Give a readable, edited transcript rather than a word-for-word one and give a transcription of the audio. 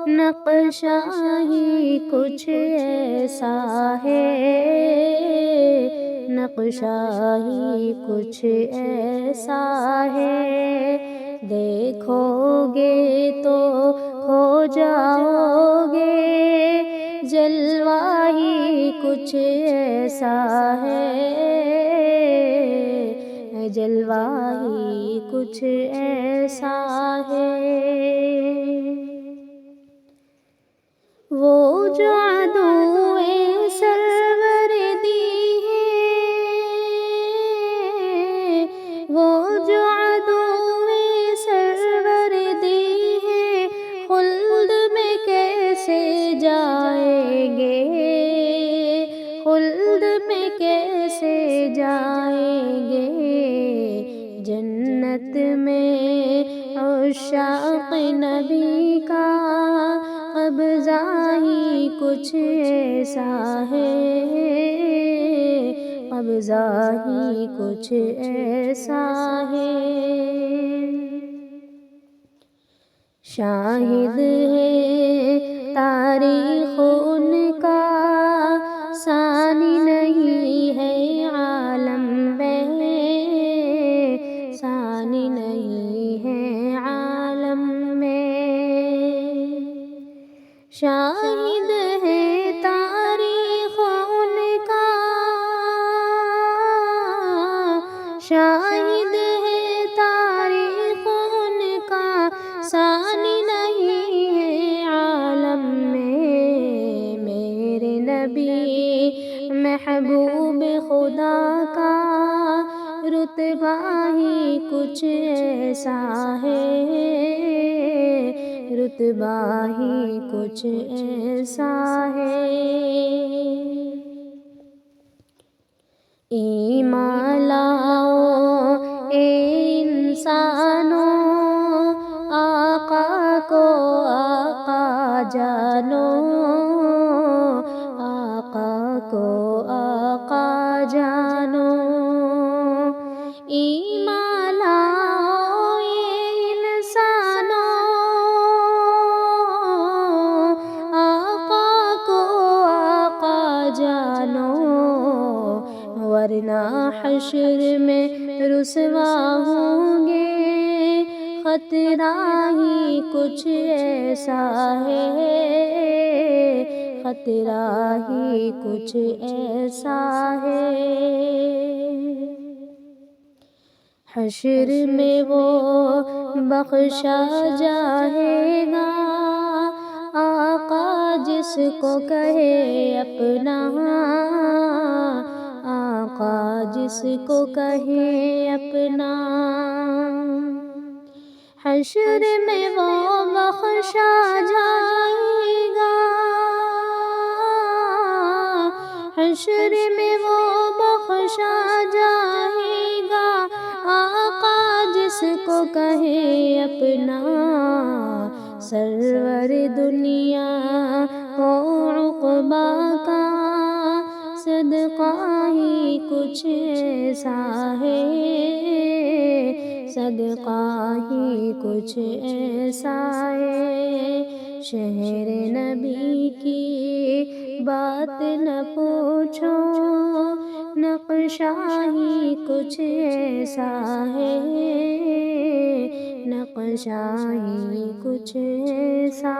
نقشہ ہی کچھ ایسا ہے، نقشہ ہی کچھ ایسا ہے، دیکھو گے تو کھو جاؤ گے، جلوہ ہی کچھ ایسا ہے، جلوہ ہی کچھ ایسا ہے۔ وہ جو عدوِ سرور دی ہے، وہ جو عدوِ سرور دی ہے، خلد میں کیسے جائیں گے، خلد میں کیسے جائیں گے، جنت میں عشاق نبی کا قبضہ ہی کچھ ایسا ہے، قبضہ ہی کچھ ایسا ہے۔ شاہد ہے تاریخ ان کا، ثانی نہیں ہے عالم میں، ثانی نہیں ہے عالم میں۔ شاہد ہے تاریخ ان کا، شاہد ہے تاریخ ان کا، ثانی نہیں ہے عالم میں۔ میرے نبی محبوب خدا کا رتبہ ہی کچھ ایسا ہے، رتبہ ہی کچھ ایسا ہے۔ ایمان لاؤ اے انسانوں، آقا کو آقا جانو، آقا کو آقا جانو۔ ایمان لاؤ اے انسانوں، آقا کو آقا جانو، ورنہ حشر میں رسوا ہوں گے، خطرہ ہی کچھ ایسا ہے، خطرہ ہی کچھ ایسا ہے۔ حشر میں وہ بخشا جائے گا، آقا جس کو کہے اپنا، آقا جس کو کہے اپنا۔ حشر میں وہ بخشا جائے گا، حشر میں وہ بخشا جائے گا، آقا جس کو کہے اپنا۔ سرور دنیا و عقبا کا صدقہ ہی کچھ ایسا ہے، صدقہ ہی کچھ ایسا ہے۔ شہر نبی کی بات نہ پوچھو، نقشہ ہی کچھ ایسا ہے، نقشہ ہی کچھ ایسا